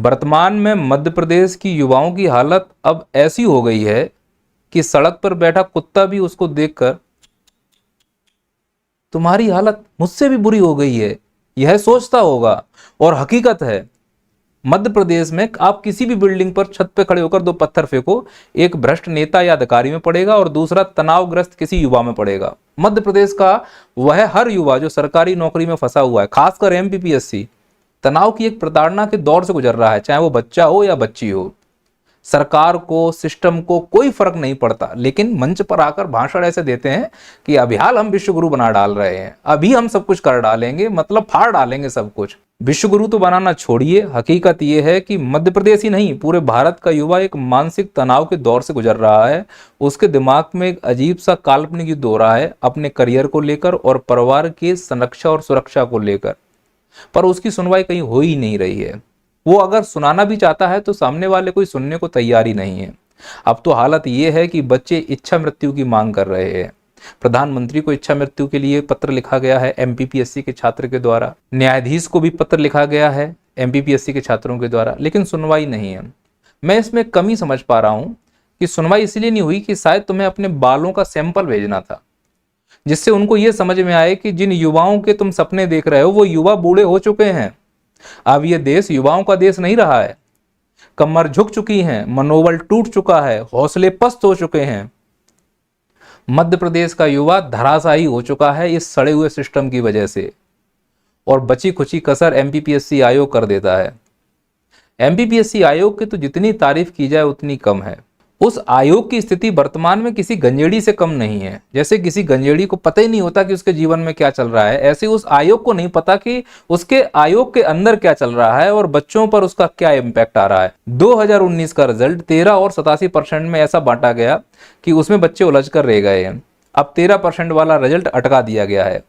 वर्तमान में मध्य प्रदेश की युवाओं की हालत अब ऐसी हो गई है कि सड़क पर बैठा कुत्ता भी उसको देखकर तुम्हारी हालत मुझसे भी बुरी हो गई है यह सोचता होगा। और हकीकत है, मध्य प्रदेश में आप किसी भी बिल्डिंग पर छत पे खड़े होकर दो पत्थर फेंको, एक भ्रष्ट नेता या अधिकारी में पड़ेगा और दूसरा तनावग्रस्त किसी युवा में पड़ेगा। मध्य प्रदेश का वह हर युवा जो सरकारी नौकरी में फंसा हुआ है, खासकर एमपीपीएससी, तनाव की एक प्रताड़ना के दौर से गुजर रहा है, चाहे वो बच्चा हो या बच्ची हो। सरकार को, सिस्टम को कोई फर्क नहीं पड़ता, लेकिन मंच पर आकर भाषण ऐसे देते हैं कि अभी हाल हम विश्वगुरु बना डाल रहे हैं, अभी हम सब कुछ कर डालेंगे, मतलब फाड़ डालेंगे सब कुछ। विश्वगुरु तो बनाना छोड़िए, हकीकत यह है कि मध्य प्रदेश ही नहीं पूरे भारत का युवा एक मानसिक तनाव के दौर से गुजर रहा है। उसके दिमाग में एक अजीब सा काल्पनिक युद्ध हो रहा है अपने करियर को लेकर और परिवार की संरक्षा और सुरक्षा को लेकर, पर उसकी सुनवाई कहीं हो ही नहीं रही है। वो अगर सुनाना भी चाहता है तो सामने वाले कोई सुनने को तैयार ही नहीं है। अब तो हालत ये है कि बच्चे इच्छा मृत्यु की मांग कर रहे हैं। प्रधानमंत्री को इच्छा मृत्यु के लिए पत्र लिखा गया है एमपीपीएससी के छात्र के द्वारा, न्यायाधीश को भी पत्र लिखा गया है एमपीपीएससी के छात्रों के द्वारा, लेकिन सुनवाई नहीं है। मैं इसमें कमी समझ पा रहा हूं कि सुनवाई इसलिए नहीं हुई कि शायद तुम्हें अपने बालों का सैंपल भेजना था, जिससे उनको यह समझ में आए कि जिन युवाओं के तुम सपने देख रहे हो वो युवा बूढ़े हो चुके हैं। अब यह देश युवाओं का देश नहीं रहा है। कमर झुक चुकी है, मनोबल टूट चुका है, हौसले पस्त हो चुके हैं। मध्य प्रदेश का युवा धराशायी हो चुका है इस सड़े हुए सिस्टम की वजह से, और बची खुची कसर एमपीपीएससी आयोग कर देता है। एमपीपीएससी आयोग की तो जितनी तारीफ की जाए उतनी कम है। उस आयोग की स्थिति वर्तमान में किसी गंजेड़ी से कम नहीं है। जैसे किसी गंजेड़ी को पता ही नहीं होता कि उसके जीवन में क्या चल रहा है, ऐसे उस आयोग को नहीं पता कि उसके आयोग के अंदर क्या चल रहा है और बच्चों पर उसका क्या इम्पैक्ट आ रहा है। 2019 का रिजल्ट 13 और 87% में ऐसा बांटा गया कि उसमें बच्चे उलझ कर रह गए हैं। अब 13% वाला रिजल्ट अटका दिया गया है,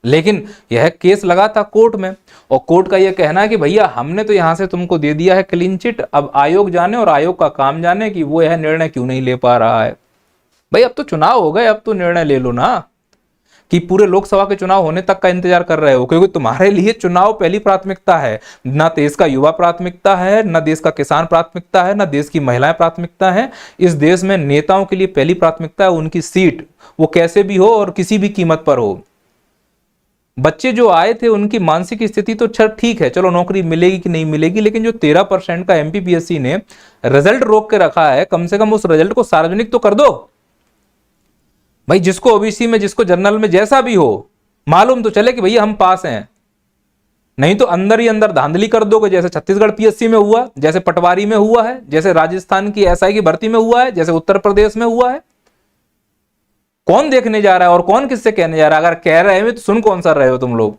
लेकिन यह केस लगा था कोर्ट में, और कोर्ट का यह कहना है कि भैया हमने तो यहां से तुमको दे दिया है क्लीन चिट, अब आयोग जाने और आयोग का काम जाने कि वो यह निर्णय क्यों नहीं ले पा रहा है। भाई अब तो चुनाव हो गए, अब तो निर्णय ले लो ना, कि पूरे लोकसभा के चुनाव होने तक का इंतजार कर रहे हो, क्योंकि तुम्हारे लिए चुनाव पहली प्राथमिकता है। ना देश का युवा प्राथमिकता है, ना देश का किसान प्राथमिकता है, ना देश की महिलाएं प्राथमिकता है। इस देश में नेताओं के लिए पहली प्राथमिकता है उनकी सीट, वो कैसे भी हो और किसी भी कीमत पर हो। बच्चे जो आए थे उनकी मानसिक स्थिति तो ठीक है, चलो नौकरी मिलेगी कि नहीं मिलेगी, लेकिन जो 13% का एमपीपीएससी ने रिजल्ट रोक के रखा है, कम से कम उस रिजल्ट को सार्वजनिक तो कर दो भाई। जिसको ओबीसी में, जिसको जनरल में, जैसा भी हो, मालूम तो चले कि भैया हम पास हैं। नहीं तो अंदर ही अंदर धांधली कर दोगे, जैसे छत्तीसगढ़ पीएससी में हुआ, जैसे पटवारी में हुआ है, जैसे राजस्थान की एसआई की भर्ती में हुआ है, जैसे उत्तर प्रदेश में हुआ है। कौन देखने जा रहा है और कौन किससे कहने जा रहा है? अगर कह रहे हैं तो सुन कौन सा रहे हो तुम लोग?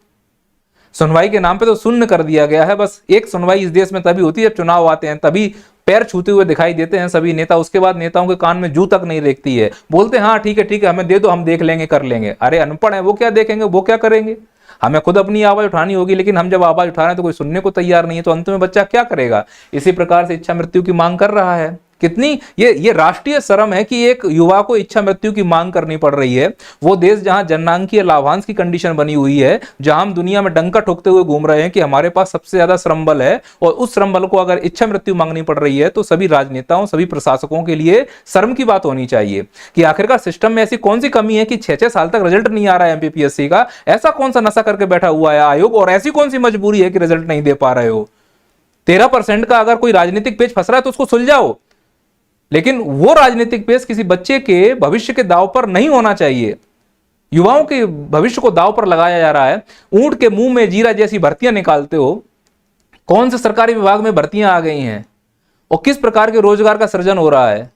सुनवाई के नाम पे तो शून्य कर दिया गया है। बस एक सुनवाई इस देश में तभी होती है जब चुनाव आते हैं, तभी पैर छूते हुए दिखाई देते हैं सभी नेता। उसके बाद नेताओं के कान में जू तक नहीं रेखती है, बोलते हैं हाँ ठीक है हमें दे दो, हम देख लेंगे, कर लेंगे। अरे अनपढ़ है, वो क्या देखेंगे, वो क्या करेंगे? हमें खुद अपनी आवाज उठानी होगी, लेकिन हम जब आवाज उठा रहे हैं तो कोई सुनने को तैयार नहीं है, तो अंत में बच्चा क्या करेगा? इसी प्रकार से इच्छा मृत्यु की मांग कर रहा है। कितनी ये राष्ट्रीय शर्म है कि एक युवा को इच्छा मृत्यु की मांग करनी पड़ रही है। वो देश जहां जननांकीय लाभांश की कंडीशन बनी हुई है, जहां हम दुनिया में डंका ठोकते हुए घूम रहे हैं कि हमारे पास सबसे ज्यादा श्रम बल है, और उस श्रम बल को अगर इच्छा मृत्यु मांगनी पड़ रही है तो सभी राजनेताओं, सभी प्रशासकों के लिए शर्म की बात होनी चाहिए कि आखिरकार सिस्टम में ऐसी कौन सी कमी है कि 6-6 साल तक रिजल्ट नहीं आ रहा है एमपीपीएससी का। ऐसा कौन सा नशा करके बैठा हुआ है आयोग, और ऐसी कौन सी मजबूरी है कि रिजल्ट नहीं दे पा रहे हो? 13% का अगर कोई राजनीतिक पेच फंस रहा है तो उसको सुलझाओ, लेकिन वो राजनीतिक पेश किसी बच्चे के भविष्य के दांव पर नहीं होना चाहिए। युवाओं के भविष्य को दांव पर लगाया जा रहा है। ऊंट के मुंह में जीरा जैसी भर्तियां निकालते हो। कौन से सरकारी विभाग में भर्तियां आ गई हैं और किस प्रकार के रोजगार का सृजन हो रहा है?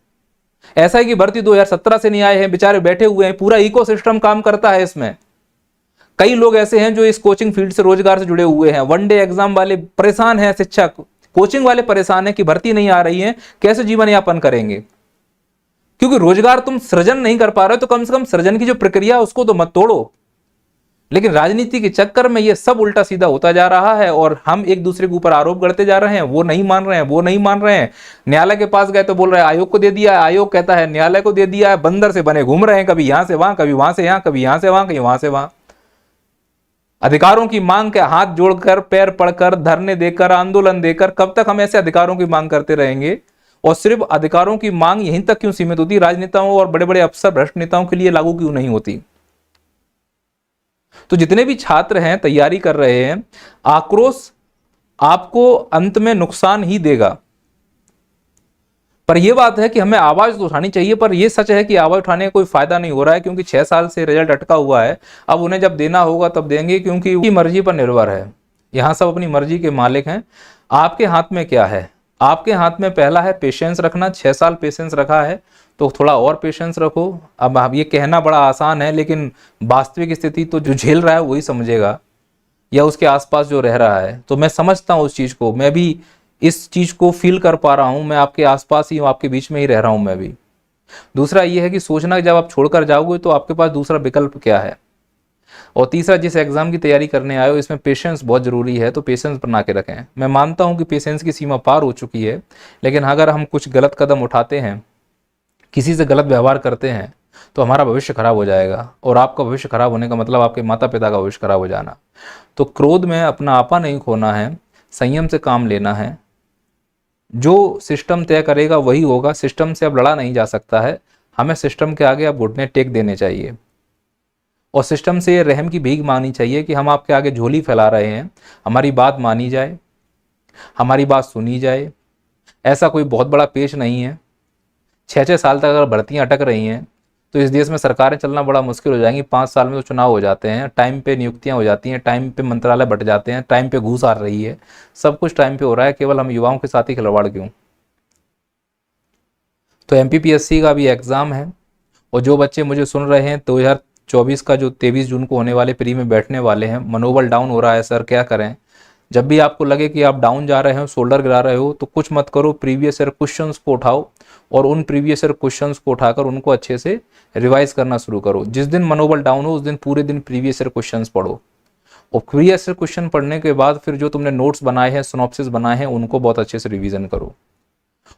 एसआई की भर्ती 2017 से नहीं आए हैं, बेचारे बैठे हुए हैं, पूरा इकोसिस्टम काम करता है इसमें। कई लोग ऐसे हैं जो इस कोचिंग फील्ड से, रोजगार से जुड़े हुए हैं। वनडे एग्जाम वाले परेशान हैं, शिक्षक कोचिंग वाले परेशान है कि भर्ती नहीं आ रही है, कैसे जीवन यापन करेंगे? क्योंकि रोजगार तुम सृजन नहीं कर पा रहे हो, तो कम से कम सृजन की जो प्रक्रिया उसको तो मत तोड़ो। लेकिन राजनीति के चक्कर में ये सब उल्टा सीधा होता जा रहा है और हम एक दूसरे के ऊपर आरोप करते जा रहे हैं। वो नहीं मान रहे हैं, वो नहीं मान रहे हैं। न्यायालय के पास गए तो बोल रहे हैं आयोग को दे दिया है, आयोग कहता है न्यायालय को दे दिया है। बंदर से बने घूम रहे हैं, कभी यहां से वहां, कभी वहां से यहां, कभी यहां से वहां, कहीं वहां से वहां। अधिकारों की मांग के हाथ जोड़कर, पैर पड़कर, धरने देकर, आंदोलन देकर, कब तक हम ऐसे अधिकारों की मांग करते रहेंगे? और सिर्फ अधिकारों की मांग यहीं तक क्यों सीमित होती? राजनेताओं और बड़े बड़े अफसर, भ्रष्ट नेताओं के लिए लागू क्यों नहीं होती? तो जितने भी छात्र हैं, तैयारी कर रहे हैं, आक्रोश आपको अंत में नुकसान ही देगा। पर यह बात है कि हमें आवाज तो उठानी चाहिए, पर यह सच है कि आवाज उठाने का कोई फायदा नहीं हो रहा है, क्योंकि 6 साल से रिजल्ट अटका हुआ है। अब उन्हें जब देना होगा तब देंगे, क्योंकि उनकी मर्जी पर निर्भर है। यहां सब अपनी मर्जी के मालिक हैं। आपके हाथ में क्या है? आपके हाथ में पहला है पेशेंस रखना। 6 साल पेशेंस रखा है तो थोड़ा और पेशेंस रखो। अब ये कहना बड़ा आसान है, लेकिन वास्तविक स्थिति तो जो झेल रहा है वही समझेगा, या उसके आसपास जो रह रहा है। तो मैं समझता हूं उस चीज को, मैं भी इस चीज को फील कर पा रहा हूं। मैं आपके आसपास ही हूं, आपके बीच में ही रह रहा हूं मैं भी। दूसरा ये है कि सोचना कि जब आप छोड़कर जाओगे तो आपके पास दूसरा विकल्प क्या है। और तीसरा, जिस एग्जाम की तैयारी करने आए हो इसमें पेशेंस बहुत जरूरी है, तो पेशेंस बना के रखें। मैं मानता हूं कि पेशेंस की सीमा पार हो चुकी है, लेकिन अगर हम कुछ गलत कदम उठाते हैं, किसी से गलत व्यवहार करते हैं, तो हमारा भविष्य खराब हो जाएगा। और आपका भविष्य खराब होने का मतलब आपके माता पिता का भविष्य खराब हो जाना। तो क्रोध में अपना आपा नहीं खोना है, संयम से काम लेना है। जो सिस्टम तय करेगा वही होगा। सिस्टम से अब लड़ा नहीं जा सकता है। हमें सिस्टम के आगे अब घुटने टेक देने चाहिए, और सिस्टम से रहम की भीख मांगनी चाहिए कि हम आपके आगे झोली फैला रहे हैं, हमारी बात मानी जाए, हमारी बात सुनी जाए। ऐसा कोई बहुत बड़ा पेश नहीं है। 6-6 साल तक अगर भर्तियां अटक रही हैं तो इस देश में सरकारें चलना बड़ा मुश्किल हो जाएंगी। 5 साल में तो चुनाव हो जाते हैं, टाइम पे नियुक्तियां हो जाती हैं, टाइम पे मंत्रालय बट जाते हैं, टाइम पे घूस आ रही है, सब कुछ टाइम पे हो रहा है। केवल हम युवाओं के साथ ही खिलवाड़ क्यों? तो एमपीपीएससी का भी एग्जाम है, और जो बच्चे मुझे सुन रहे हैं 2024 का जो 23 जून को होने वाले प्री में बैठने वाले हैं, मनोबल डाउन हो रहा है सर, क्या करें? जब भी आपको लगे कि आप डाउन जा रहे हो, शोल्डर गिरा रहे हो, तो कुछ मत करो, प्रीवियस ईयर क्वेश्चंस को उठाओ और उन प्रीवियस ईयर क्वेश्चंस को उठाकर उनको अच्छे से रिवाइज करना शुरू करो। जिस दिन मनोबल डाउन हो उस दिन पूरे दिन प्रीवियस ईयर क्वेश्चंस पढ़ो, और प्रीवियस ईयर क्वेश्चन पढ़ने के बाद फिर जो तुमने नोट्स बनाए हैं, सिनॉप्सिस बनाए हैं, उनको बहुत अच्छे से रिवीजन करो।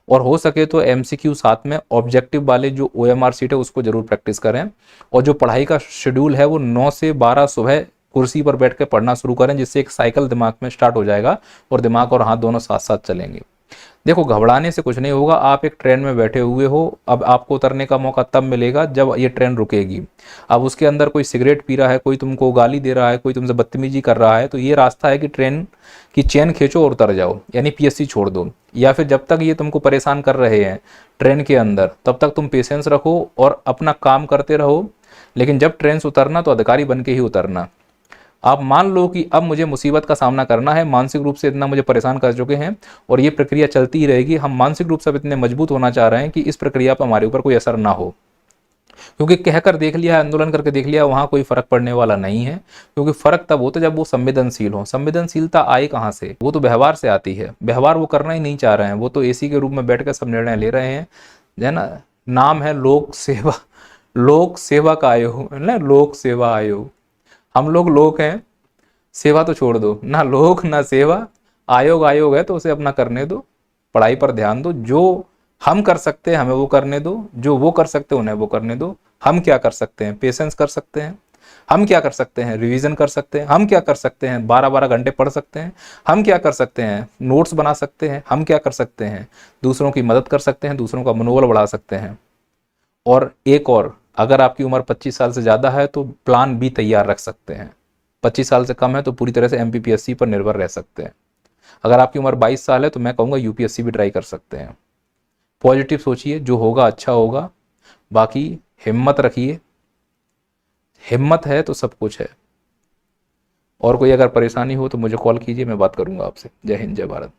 और हो सके तो एमसीक्यू साथ में ऑब्जेक्टिव वाले जो ओएमआर सीट है उसको जरूर प्रैक्टिस करें। और जो पढ़ाई का शेड्यूल है वो 9 से 12 सुबह कुर्सी पर बैठ कर पढ़ना शुरू करें, जिससे एक साइकिल दिमाग में स्टार्ट हो जाएगा और दिमाग और हाथ दोनों साथ साथ चलेंगे। देखो, घबराने से कुछ नहीं होगा। आप एक ट्रेन में बैठे हुए हो, अब आपको उतरने का मौका तब मिलेगा जब ये ट्रेन रुकेगी। अब उसके अंदर कोई सिगरेट पी रहा है, कोई तुमको गाली दे रहा है, कोई तुमसे बदतमीजी कर रहा है, तो ये रास्ता है कि ट्रेन की चेन खींचो और उतर जाओ, यानी पीएससी छोड़ दो। या फिर जब तक ये तुमको परेशान कर रहे हैं ट्रेन के अंदर, तब तक तुम पेशेंस रखो और अपना काम करते रहो। लेकिन जब ट्रेन से उतरना तो अधिकारी बन के ही उतरना। आप मान लो कि अब मुझे मुसीबत का सामना करना है, मानसिक रूप से इतना मुझे परेशान कर चुके हैं और ये प्रक्रिया चलती ही रहेगी। हम मानसिक रूप से अब इतने मजबूत होना चाह रहे हैं कि इस प्रक्रिया पर हमारे ऊपर कोई असर ना हो, क्योंकि कहकर देख लिया, आंदोलन करके देख लिया, वहां कोई फर्क पड़ने वाला नहीं है। क्योंकि फर्क तब होता है जब वो संवेदनशील हो। संवेदनशीलता आई कहां से? वो तो व्यवहार से आती है। व्यवहार वो करना ही नहीं चाह रहे हैं, वो तो एसी के रूप में बैठकर सब निर्णय ले रहे हैं, है ना। नाम है लोक सेवा, लोक सेवक आयोग है ना, लोक सेवा आयोग। हम लोग हैं, सेवा तो छोड़ दो ना, लोक ना सेवा। आयोग आयोग है तो उसे अपना करने दो, पढ़ाई पर ध्यान दो। जो हम कर सकते हैं हमें वो करने दो, जो वो कर सकते हैं उन्हें वो करने दो। हम क्या कर सकते हैं? पेशेंस कर सकते हैं। हम क्या कर सकते हैं? रिवीजन कर सकते हैं। हम क्या कर सकते हैं? 12-12 घंटे पढ़ सकते हैं। हम क्या कर सकते हैं? नोट्स बना सकते हैं। हम क्या कर सकते हैं? दूसरों की मदद कर सकते हैं, दूसरों का मनोबल बढ़ा सकते हैं। और एक और, अगर आपकी उम्र 25 साल से ज़्यादा है तो प्लान बी तैयार रख सकते हैं। 25 साल से कम है तो पूरी तरह से एमपीपीएससी पर निर्भर रह सकते हैं। अगर आपकी उम्र 22 साल है तो मैं कहूँगा यूपीएससी भी ट्राई कर सकते हैं। पॉजिटिव सोचिए, जो होगा अच्छा होगा। बाकी हिम्मत रखिए, हिम्मत है तो सब कुछ है। और कोई अगर परेशानी हो तो मुझे कॉल कीजिए, मैं बात करूंगा आपसे। जय हिंद, जय भारत।